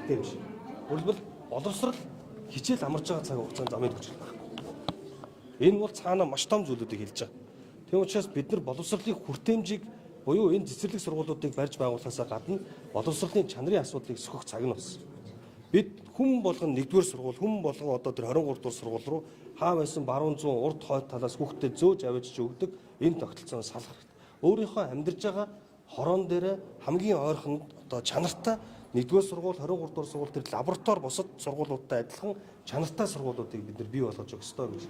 хүртээмж. Өөрөлдвөл боловсрал хичээл амарч байгаа цаг хугацаанд замын төвч байна. Энэ бол цаана маш том зүйлүүдийг хэлж байгаа. Тийм учраас бид нар боловсролын хүртээмжийг буюу энэ цэцэрлэг сургуулиудыг барьж байгуулахаас гадна боловсролын чанарын асуудлыг сөхөх цаг нь болсон. Бид хүн болгон 1-р сургууль, хүн болгон одоо тэр 23 дугаар сургууль руу хаа байсан баруун зүүн урд хойд талаас хүүхдэд зөөж авчиж өгдөг энэ тогтолцоон салах хэрэгтэй. Өөрийнхөө амьдарч байгаа хорон дээр хамгийн ойрхон одоо чанартай 1-р сургууль, 23 дугаар сургууль тэр лаборатори бусад сургуулиудтай адилхан чанартай сургуулиудыг бид нар бий болгож өгөх ёстой гэж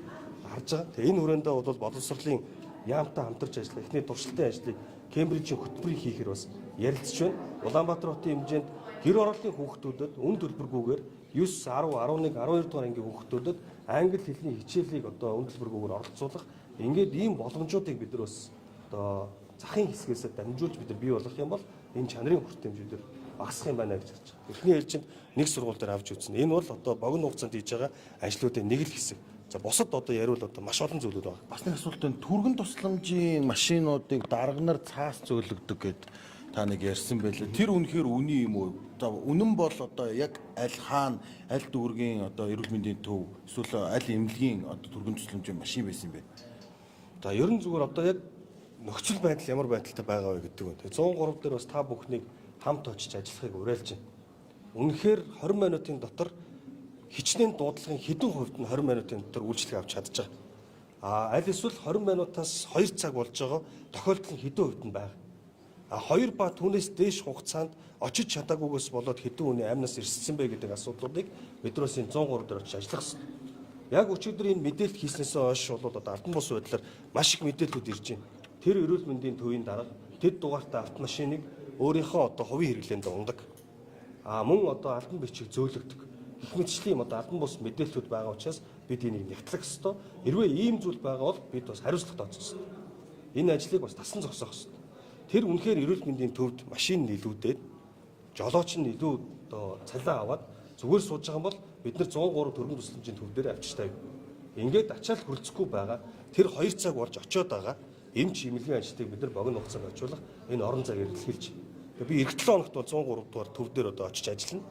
харж байгаа. Тэгээ энэ хүрээндээ бол боловсролын яамтай хамтарч ажиллах, эхний туршилтын ажлыг Кембрижийн хөтөлбөрийг хийхээр бас ярилцж байна. Улаанбаатар хотын хэмжээнд гэр ороолын хүүхдүүдэд үн төлбөргүйгээр 9, 10, 11, 12 дугаар ангийн хүүхдүүдэд англи хэлний хичээлийг одоо үн төлбөргүйгээр оролцуулах ингээд ийм боломжуудыг бид нар бас одоо захын хэсгээс дамжуулж бид нар бий болгох юм бол энэ чанарын хүртээмжүүдээр багасах юм байна гэж харж байгаа. Эхний ээлжинд нэг сургууль дээр авч үзсэн. Энэ бол одоо богино хугацаанд хийж байгаа ажлуудын нэг л хэсэг. За бусад одоо яриул одоо маш олон зүйлүүд байна. Бас нэг асуулт энэ түргэн тусламжийн машинуудыг дарганаар цаас зөөлөгдөг гэд та нэг ярьсан байлээ. Тэр үнэхээр үний юм уу? За үнэн бол одоо яг аль хаана, аль дүүргийн одоо эрүүл мэндийн төв эсвэл аль эмнэлгийн одоо түргэн тусламжийн машин байсан юм бэ? За ерөн зүгээр одоо яг нөхцөл байдал ямар байдалтай байгаа вэ гэдэг нь. Тэгээ 103 дээр бас та бүхнийг хамт очиж ажиллахыг уриалж байна. Үнэхээр 20 минутын дотор хичнээн дуудлагын хэдэн хувьд нь 20 минутын дотор үйлчлэг авч чадж байгаа. Аль эсвэл 20 минутаас 2 цаг болж байгаа тохиолдол нь хэдэн хувьд нь байна. 2 ба түүнээс дээш хугацаанд очиж чадаагүйгээс болоод хэдэн хүний амнаас ирсэн бэ гэдэг асуудлуудыг бид нар энэ 103 дээр очиж ажиллах хэрэгтэй. Яг өчигдөр энэ мэдээлэл хийснээс хойш бол одоо албан бус байдлаар маш их мэдээлэлүүд ирж байна. Тэр эрүүл мэндийн төвийн дарга тэд дугаартай автомашиныг өөрийнхөө одоо хувийн хэрэглээнд ундаг. Мөн одоо албан бичиг зөөлөгдөг. Их мэтчлийн одоо албан бус мэдээлэлүүд байгаа учраас бид энийг нягтлах ёстой. Хэрвээ ийм зүйл байгаа бол бид бас хариуцлага тооцох ёстой. Энэ ажлыг бас тасан зогсоох ёстой. Тэр үнэхээр эрүүл мэндийн төвд машин нийлүүлээд жолооч нь илүү одоо цалиа аваад зүгээр сууж байгаа бол бид нар 103 төрийн тусламжийн төв дээр авчиж тавь. Ингээд ачаал хөрөлцөхгүй байгаа. Тэр 2 цаг болж очиод байгаа. Эмч эмнэлгийн ажилтныг бид нар богино хугацаанд очиулах энэ орон зайг эрэлхийлж. Тэгээ би эх 7 хоногт бол 103 дугаар төв дээр одоо очиж ажиллана.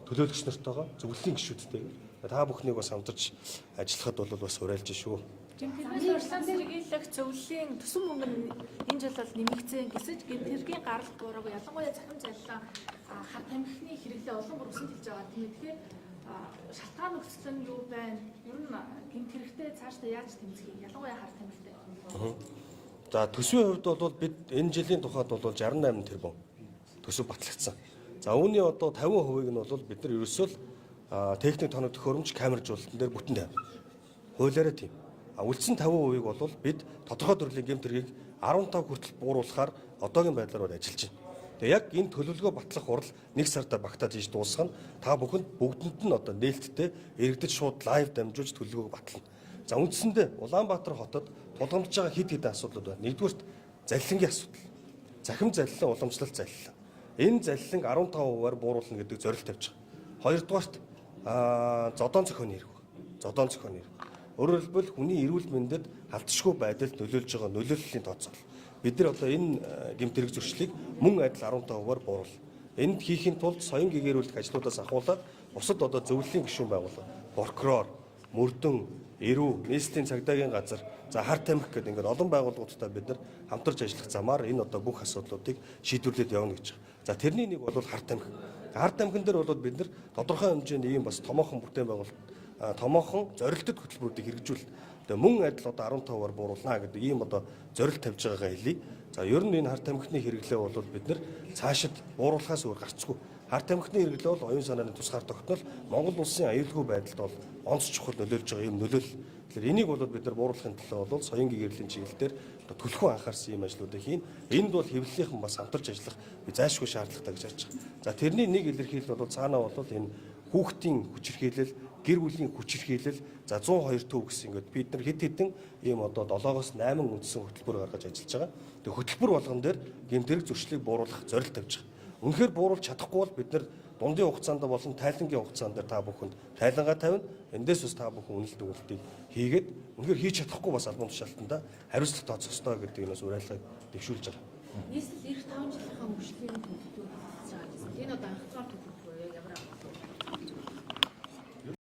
Төлөөлөгч нартайгаа зөвлөлийн гишүүдтэйгээр та бүхнийг бас хамтарч ажиллахад бол бас уриалж шүү. Гэмтэргийн урьдчилан сэргийлэх зөвлөлийн төсөв мөнгө энэ жил бол нэмэгдсэн гэсэж гэмтэргийн гаралт буураг ялангуяа захим зайлаа хар тамхины хэрэглээ олон бүр өсөж хэлж байгаа. Тэгэхээр шалтгаан нөхцөл нь юу байна? Ер нь гэмтэрхтэй цаашдаа яаж тэмцэх юм? Ялангуяа хар тамхитай. За төсвийн хувьд бол бид энэ жилийн тухайд бол 68 тэрбум төсөв батлагдсан. За үүний одоо 50% нь бол бид нар ерөөсөө техник тоног төхөөрөмж камержуулалтын дээр бүтэн тавь. Хуулиараа тийм. Үлдсэн 50% бол бид тодорхой төрлийн гэмтэргийг 15 хүртэл бууруулахаар одоогийн байдлаар ажиллаж байна. Тэгээ яг энэ төлөвлөгөө батлах хурал 1 сарда багтаад ийж дуусах нь та бүхэнд бүгдэнд нь одоо нээлттэй эргэдэж шууд лайв дамжуулж төлөвлөгөөг батлана. За үндсэндээ Улаанбаатар хотод тулгамдж байгаа хэд хэдэн асуудлууд байна. Нэгдүгürt залилангийн асуудал. Захим залилан уламжлалт залилан. Энэ залиланг 15%-аар бууруулна гэдэг зорилт тавьж байгаа. Хоёрдугаарт зодон зохионы хэрэг. Зодон зохионы хэрэг. Өөрөөр хэлбэл хүний эрүүл мэндэд халдшгүй байдалд нөлөөлж байгаа нөлөөллийн тооцоол. Бид нар одоо энэ гэмтэрэг зөрчлийг мөн адил 15%-аар бууруул. Энд хийхин тулд соён гэгэрүүлэх ажлуудаас ахуулаад бусад одоо зөвлөлийн гишүүн байгууллага, прокурор, мөрдөн, эрүү, нийслэлийн цагдаагийн газар, за хар тамхи гэдэг ингээд олон байгууллагуудтай бид нар хамтарч ажиллах замаар энэ одоо бүх асуудлуудыг шийдвэрлээд явна гэж байна. За тэрний нэг бол хар тамхи. Хар тамхин дээр бол бид нар тодорхой хэмжээнд ийм бас томоохон бүтээн байгуулалт томоохон зорилттой хөтөлбөрүүдийг хэрэгжүүл. Тэгээ мөн адил одоо 15%-аар бууруулна гэдэг ийм одоо зорилт тавьж байгаагаа хэлье. За ер нь энэ хар тамхины хэрэглээ бол бид нар цаашид бууруулахаас өөр гарцгүй. Хар тамхины хэрэглээ бол оюун санааны тусгаар тогтнол Монгол улсын аюулгүй байдалд бол онц чухал нөлөөлж байгаа юм нөлөөл. Тэгэхээр энийг бол бид нар бууруулахын төлөө бол соён гэгэрлийн чиглэлээр төлхөө анхаарсан юм ажлуудыг хийн. Энд бол хэвлэлийнхэн бас хамтарч ажиллах зайлшгүй шаардлагатай гэж харж байгаа. За тэрний нэг илэрхийлэл бол цаанаа бол энэ хүүхдийн хүчирхийлэл, гэр бүлийн хүчирхийлэл, за 102 төв гэсэн ингээд бид нар хэд хэдэн ийм одоо 7-оос 8 үндсэн хөтөлбөр гаргаж ажиллаж байгаа. Тэгээ хөтөлбөр болгон дээр гэмтэрэг зөрчлийг бууруулах зорилт тавьж байгаа. Үнэхээр бууруулж чадахгүй бол бид нар дундын хугацаанд болон тайлангийн хугацаанд дээр та бүхэнд тайлангаа тавина. Эндээс бас та бүхэн үнэлт өгүүлтийг хийгээд үнэхээр хийж чадахгүй бас албан тушаалтанда хариуцлага тооцох ёстой гэдэг нь бас уриалгыг дэвшүүлж байгаа. Нийслэл эх 5 жилийнхаа мөрчлийн төлөвлөлтөд хийж байгаа гэсэн. Энэ одоо анхаарал